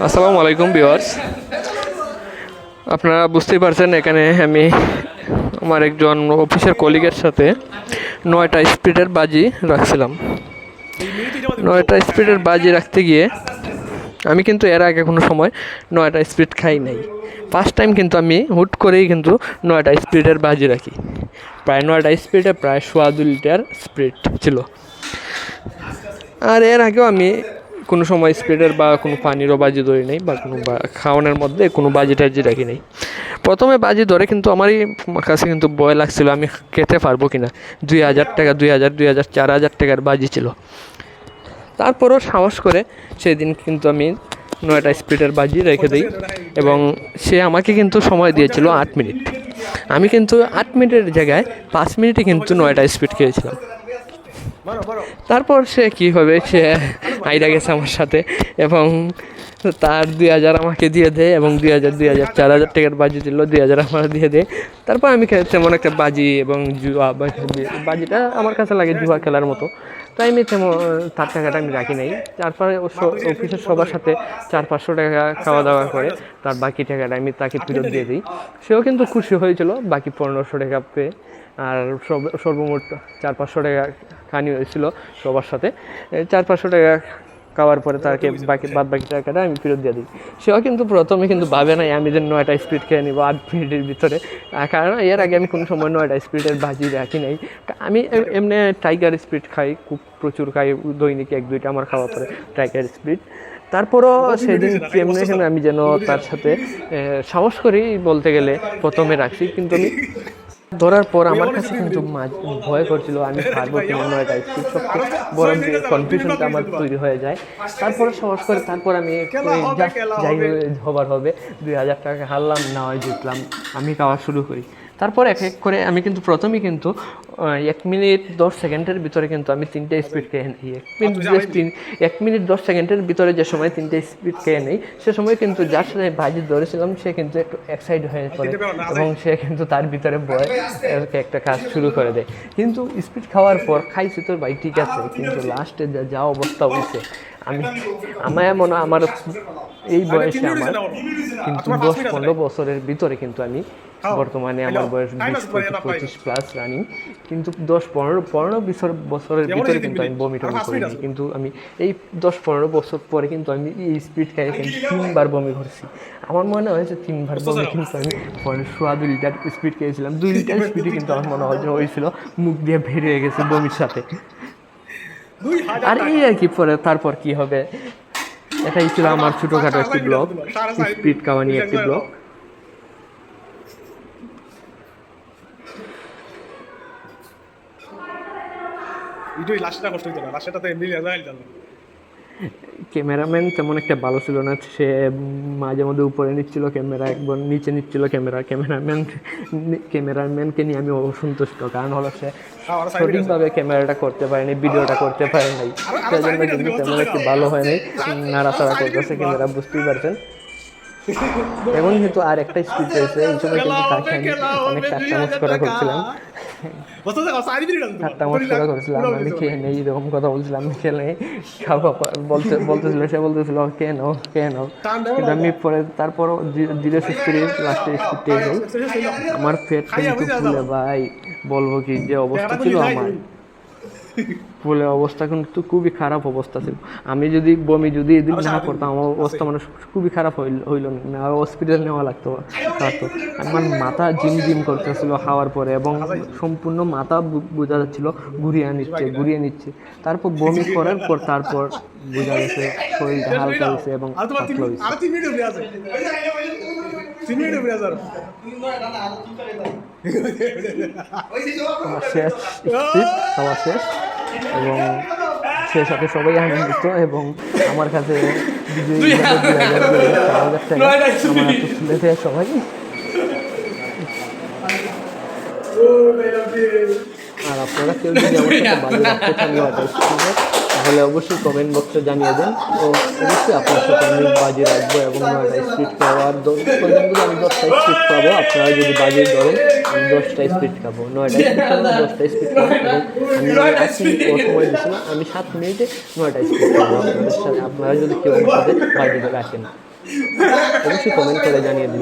আসসালামু আলাইকুম ভিউয়ার্স, আপনারা বুঝতেই পারছেন এখানে আমি আমার একজন অফিসের কলিগের সাথে 9টা স্পিডের বাজি রাখছিলাম। 9টা স্পিডের বাজি রাখতে গিয়ে আমি কিন্তু এর আগে কোনো সময় 9টা স্পিড খাই নাই। ফার্স্ট টাইম কিন্তু আমি হুট করেই কিন্তু 9টা স্পিডের বাজি রাখি। প্রায় 9টা স্পিডে প্রায় 2.5 লিটার স্পিড ছিল। আর এর আগেও আমি কোনো সময় স্পিডের বা কোনো পানিরও বাজি ধরি নাই বা কোনো খাওয়ানোর মধ্যে কোনো বাজি টাজি রাখি নাই। প্রথমে বাজি ধরে কিন্তু আমারই কাছে কিন্তু ভয় লাগছিল আমি খেতে পারবো কিনা। 2,000 টাকা, 2,000, 2,000, 4,000 টাকার বাজি ছিল। তারপরও সাহস করে সেদিন কিন্তু আমি 9টা স্পিডের বাজি রেখে দিই এবং সে আমাকে কিন্তু সময় দিয়েছিল 8 মিনিট। আমি কিন্তু 8 মিনিটের জায়গায় 5 মিনিটে কিন্তু 9টা স্পিড খেয়েছিলাম। তারপর সে কী হবে, সে আইডা গেছে আমার সাথে এবং তার 2,000 আমাকে দিয়ে দেয় এবং 2,000, 2,000, 4,000 টাকার বাজি ছিল, 2,000 আমার দিয়ে দেয়। তারপর আমি তেমন একটা বাজি এবং জুয়া বাজিটা আমার কাছে লাগে জুয়া খেলার মতো, তাই আমি তেমন তার টাকাটা আমি রাখি নাই। তারপরে অফিসের সবার সাথে 400-500 টাকা খাওয়া দাওয়া করে তার বাকি টাকাটা আমি তাকে ফেরত দিয়ে দিই। সেও কিন্তু খুশি হয়েছিল বাকি 1,500 টাকা পেয়ে। আর সর্বমোট 400-500 টাকা খানি হয়েছিল সবার সাথে। 400-500 টাকা খাওয়ার পরে তাকে বাকি টাকাটা আমি ফেরত দিয়ে দিই। সেও কিন্তু প্রথমে কিন্তু ভাবে নাই আমি যে 9টা স্পিড খেয়ে নিব 8 মিনিটের ভিতরে, কারণ এর আগে আমি কোনো সময় 9টা স্পিডের বাজি রাখি নাই। আমি এমনি টাইগার স্পিড খাই, খুব প্রচুর খাই, দৈনিক 1-2টা আমার খাওয়া পরে টাইগার স্পিড। তারপরও সেদিন কেমনে আমি যেন তার সাথে সাহস করেই বলতে গেলে প্রথমে রাখছি, কিন্তু আমি ধরার পর আমার কাছে কিন্তু ভয় করছিল আমি পারবো কিনা 9টা স্পিড। সবচেয়ে বড় কনফিউশনটা আমার তৈরি হয়ে যায়। তারপরে সাহস করে তারপর আমি যাই হবার হবে, 2,000 টাকা হারলাম না হয় জিতলাম, আমি খাওয়া শুরু করি। তারপর এক এক করে আমি কিন্তু প্রথমেই কিন্তু 1 মিনিট 10 সেকেন্ডের ভিতরে কিন্তু আমি 3টে স্পিড খেয়ে নিই। 1 মিনিট 10 সেকেন্ডের ভিতরে যে সময় 3টে স্পিড খেয়ে নেই, সে সময় কিন্তু যার সাথে বাজি ধরেছিলাম সে কিন্তু একটু এক্সাইট হয়ে পড়ে এবং সে কিন্তু তার ভিতরে ভয় একটা কাজ শুরু করে দেয়। কিন্তু স্পিড খাওয়ার পর খাইছি তো ভাই ঠিক আছে, কিন্তু লাস্টে যা অবস্থা হয়েছে আমায় মনে হয় আমার এই বয়সে আমার কিন্তু 10-15 বছরের ভিতরে কিন্তু আমি বর্তমানে আমার বয়স 20-25+ রানিং, কিন্তু 10-15 বছরের ভিতরে কিন্তু আমি বমি টমি করিনি। কিন্তু আমি এই 10-15 বছর পরে কিন্তু আমি এই স্পিড খাই 3বার বমি করছি। আমার মনে হয়েছে 3বার বমি কিন্তু আমি 2.5 লিটার স্পিড খেয়েছিলাম। 2 লিটার স্পিডে কিন্তু আমার মনে হয়েছিল মুখ দিয়ে বেরিয়ে গেছে বমির সাথে। আর এই আর কি পরে তারপর কি হবে, এটাই ছিল আমার ছোটোখাটো একটি ব্লগ, স্পিড খাওয়া নিয়ে একটি ব্লগ। ক্যামেরাম্যান তেমন একটা ভালো ছিল না, সে মাঝে মধ্যে উপরে নিচ্ছিল ক্যামেরা, একবার নিচে নিচ্ছিল ক্যামেরাম্যানকে নিয়ে আমি অসন্তুষ্ট, কারণ হলো সে সঠিকভাবে ক্যামেরাটা করতে পারেনি, ভিডিওটা করতে পারে নাই, সেজন্য কিন্তু তেমন একটি ভালো হয় নাই, নাড়াচাড়া করতেছে ক্যামেরা, বুঝতেই পারছেন। এখন কিন্তু আর একটা স্পিড রয়েছে, এই সময় কিন্তু তাকে আমি অনেক ঠাট্টা মস্করা করছিলাম, আমি খেয়ে নেই এরকম কথা বলছিলাম, খেলে খাওয়া বলতেছিল, সে বলতেছিল কেন, কিন্তু আমি পরে তারপরও ধীরে সুস্থে লাস্টে স্পিড যাই। আমার পেট কিন্তু ফুলে ভাই, বলবো কি যে অবস্থা ছিল আমার, ফুলে অবস্থা কিন্তু খুবই খারাপ অবস্থা ছিল। আমি যদি বমি এদিন না করতাম আমার অবস্থা মানে খুবই খারাপ হইল না, হসপিটাল নেওয়া লাগতো। আমার মাথা জিম করতেছিল খাওয়ার পরে এবং সম্পূর্ণ মাথা বোঝা যাচ্ছিল ঘুরিয়ে নিচ্ছে। তারপর বমি করার পর তারপর বোঝা গেছে শরীরটা হালকা হয়েছে এবং পাতলা হয়েছে। আমার শেষ এবং সে সাথে সবাই আনন্দিত এবং আমার কাছে বিজয়ী 2,000 টাকা আমার হাতে তুলে দেয় সবাই। আর আপনারা কেউ যদি আমার সাথে বাজি রাখতে চান তাহলে অবশ্যই কমেন্ট বক্সে জানিয়ে দেন। তো অবশ্যই আপনার সাথে আমি বাজি রাখবো এবং 9টা স্পিড খাওয়ার পর্যন্ত আমি 10টা স্পিড খাবো। আপনারা যদি বাজি ধরেন আমি 10টা স্পিড খাবো, 9টা স্পিড খাবো, 10টা স্পিড খাবো এবং আমি 8 মিনিট সময় দিচ্ছিলাম, আমি 7 মিনিটে 9টা স্পিড খাবো। আপনাদের সাথে আপনারা যদি কেউ আমার সাথে বাজি রাখেন অবশ্যই কমেন্ট করে জানিয়ে দিন।